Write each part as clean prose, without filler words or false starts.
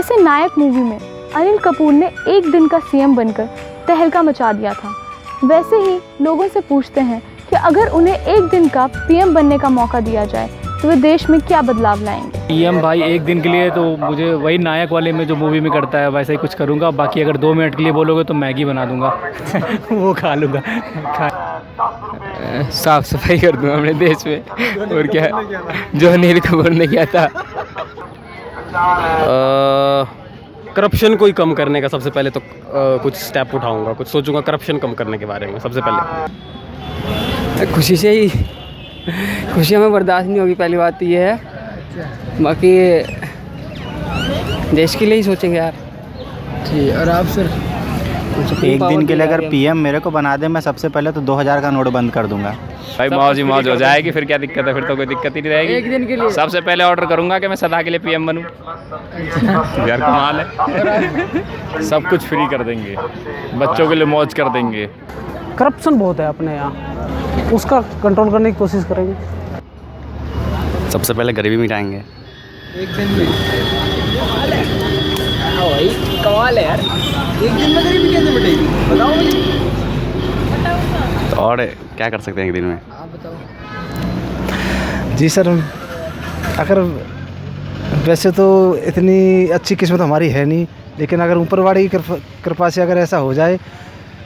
जैसे नायक मूवी में अनिल कपूर ने एक दिन का सीएम बनकर तहलका मचा दिया था, वैसे ही लोगों से पूछते हैं कि अगर उन्हें एक दिन का पीएम बनने का मौका दिया जाए तो वे देश में क्या बदलाव लाएंगे। पीएम भाई एक दिन के लिए तो मुझे वही नायक वाले में जो मूवी में करता है वैसा ही कुछ करूँगा। बाकी अगर 2 मिनट के लिए बोलोगे तो मैगी बना दूँगा वो खा लूँगा। साफ सफाई कर दूँगा अपने देश में, और क्या जो अनिल कपूर ने किया था। करप्शन को ही कम करने का सबसे पहले तो कुछ स्टेप उठाऊंगा, कुछ सोचूंगा करप्शन कम करने के बारे में सबसे पहले। खुशी से ही, खुशी हमें बर्दाश्त नहीं होगी, पहली बात तो ये है। बाकी देश के लिए ही सोचेंगे यार। जी, और आप सर? एक दिन के लिए अगर पीएम मेरे को बना दे, मैं सबसे पहले तो 2000 का नोट बंद कर दूंगा। भाई मौज ही मौज हो जाएगी, फिर क्या दिक्कत है, फिर तो कोई दिक्कत ही नहीं रहेगी। एक दिन के लिए सबसे पहले ऑर्डर करूंगा कि मैं सदा के लिए पीएम बनूं। यार कमाल है, सब कुछ फ्री कर देंगे, बच्चों के लिए मौज कर देंगे। करप्शन बहुत है अपने यहाँ, उसका कंट्रोल करने की कोशिश करेंगे। सबसे पहले गरीबी मिटाएंगे। एक दिन में भाई कमाल है यार, एक दिन में गरीबी कैसे मिटेगी बताओ मुझे। तो और क्या कर सकते हैं एक दिन में? आप बताओ। जी सर, अगर वैसे तो इतनी अच्छी किस्मत हमारी है नहीं, लेकिन अगर ऊपर वाली की कृपा से अगर ऐसा हो जाए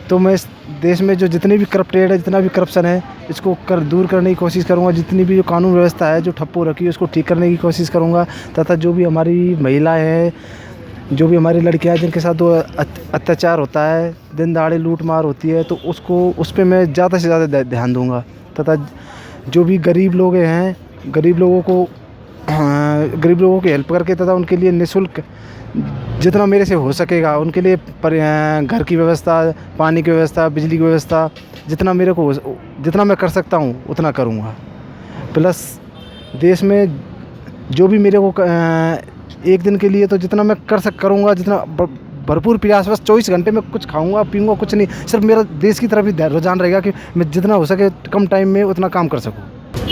तो मैं इस देश में जो जितनी भी करप्टेड है, जितना भी करप्शन है, इसको दूर करने की कोशिश करूंगा। जितनी भी जो कानून व्यवस्था है जो ठप्पो रखी है उसको ठीक करने की कोशिश करूंगा, तथा जो भी हमारी महिलाएं हैं, जो भी हमारी लड़कियां जिनके साथ जो अत्याचार होता है, दिन दहाड़े लूट मार होती है, तो उस पर मैं ज़्यादा से ज़्यादा ध्यान दूंगा। तथा जो भी गरीब लोग हैं, गरीब लोगों की हेल्प करके तथा उनके लिए निःशुल्क जितना मेरे से हो सकेगा उनके लिए घर की व्यवस्था, पानी की व्यवस्था, बिजली की व्यवस्था, जितना मैं कर सकता हूँ उतना करूँगा। प्लस देश में जो भी मेरे को एक दिन के लिए तो जितना मैं करूँगा, जितना भरपूर प्रयास, बस 24 घंटे में कुछ खाऊंगा पीऊँगा कुछ नहीं, सिर्फ मेरा देश की तरफ ही रुझान रहेगा कि मैं जितना हो सके कम टाइम में उतना काम कर सकूँ।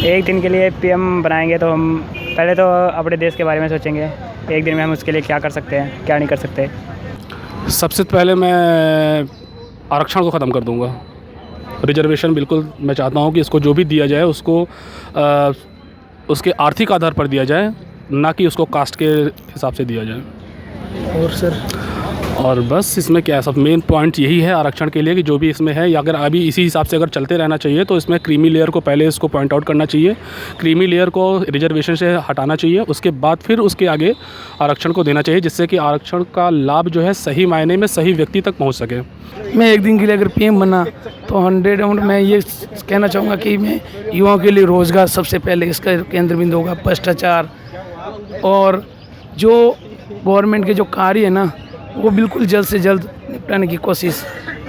एक दिन के लिए पीएम बनाएंगे तो हम पहले तो अपने देश के बारे में सोचेंगे, एक दिन में हम उसके लिए क्या कर सकते हैं, क्या नहीं कर सकते। सबसे पहले मैं आरक्षण को ख़त्म कर दूंगा। रिजर्वेशन बिल्कुल मैं चाहता हूं कि इसको जो भी दिया जाए उसको उसके आर्थिक आधार पर दिया जाए, ना कि उसको कास्ट के हिसाब से दिया जाए। और सर? और बस इसमें क्या है, सब मेन पॉइंट यही है आरक्षण के लिए कि जो भी इसमें है, या अगर अभी इसी हिसाब से अगर चलते रहना चाहिए तो इसमें क्रीमी लेयर को पहले इसको पॉइंट आउट करना चाहिए, क्रीमी लेयर को रिजर्वेशन से हटाना चाहिए, उसके बाद फिर उसके आगे आरक्षण को देना चाहिए, जिससे कि आरक्षण का लाभ जो है सही मायने में सही व्यक्ति तक पहुँच सके। मैं एक दिन के लिए अगर पीएम बना तो 100% मैं ये कहना चाहूँगा कि मैं युवाओं के लिए रोज़गार सबसे पहले इसका केंद्र बिंदु होगा। भ्रष्टाचार और जो गवर्नमेंट के जो कार्य है ना, वो बिल्कुल जल्द से जल्द निपटाने की कोशिश,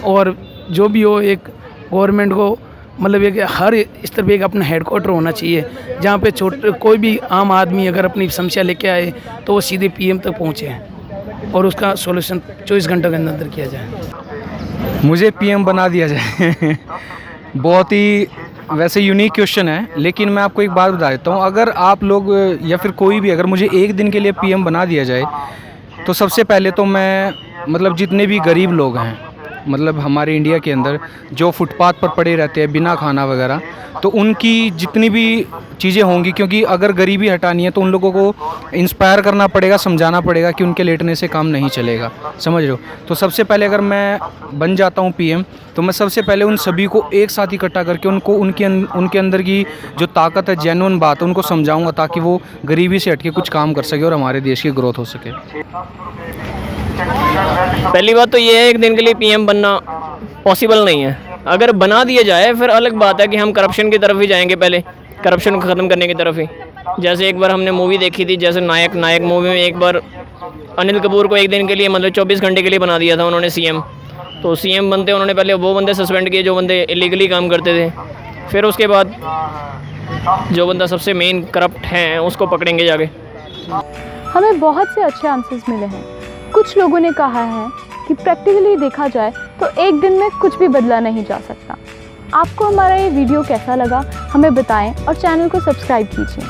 और जो भी हो एक गवर्नमेंट को मतलब एक हर स्तर पे एक अपना हेडक्वार्टर होना चाहिए, जहाँ पे कोई भी आम आदमी अगर अपनी समस्या लेके आए तो वो सीधे पीएम तक पहुँचे और उसका सॉल्यूशन 24 घंटों के अंदर किया जाए। मुझे पीएम बना दिया जाए बहुत ही वैसे यूनिक क्वेश्चन है, लेकिन मैं आपको एक बात बता देता हूँ। अगर आप लोग या फिर कोई भी अगर मुझे एक दिन के लिए पीएम बना दिया जाए तो सबसे पहले तो मैं मतलब जितने भी गरीब लोग हैं, मतलब हमारे इंडिया के अंदर जो फुटपाथ पर पड़े रहते हैं बिना खाना वगैरह, तो उनकी जितनी भी चीज़ें होंगी, क्योंकि अगर गरीबी हटानी है तो उन लोगों को इंस्पायर करना पड़ेगा, समझाना पड़ेगा कि उनके लेटने से काम नहीं चलेगा, समझ रहे हो। तो सबसे पहले अगर मैं बन जाता हूँ पीएम तो मैं सबसे पहले उन सभी को एक साथ इकट्ठा करके उनको उनके अंदर की जो ताकत है, जेन्युइन बात है, उनको समझाऊँगा ताकि वो गरीबी से हटके कुछ काम कर सके और हमारे देश की ग्रोथ हो सके। पहली बात तो ये है, एक दिन के लिए पीएम बनना पॉसिबल नहीं है। अगर बना दिया जाए फिर अलग बात है कि हम करप्शन की तरफ ही जाएंगे, पहले करप्शन को ख़त्म करने की तरफ ही। जैसे एक बार हमने मूवी देखी थी, जैसे नायक मूवी में एक बार अनिल कपूर को एक दिन के लिए मतलब 24 घंटे के लिए बना दिया था उन्होंने सीएम। तो सीएम बनते उन्होंने पहले वो बंदे सस्पेंड किए जो बंदे इलीगली काम करते थे, फिर उसके बाद जो बंदा सबसे मेन करप्ट हैं उसको पकड़ेंगे जाके। हमें बहुत से अच्छे आंसर्स मिले हैं। कुछ लोगों ने कहा है कि प्रैक्टिकली देखा जाए तो एक दिन में कुछ भी बदला नहीं जा सकता। आपको हमारा ये वीडियो कैसा लगा हमें बताएं और चैनल को सब्सक्राइब कीजिए।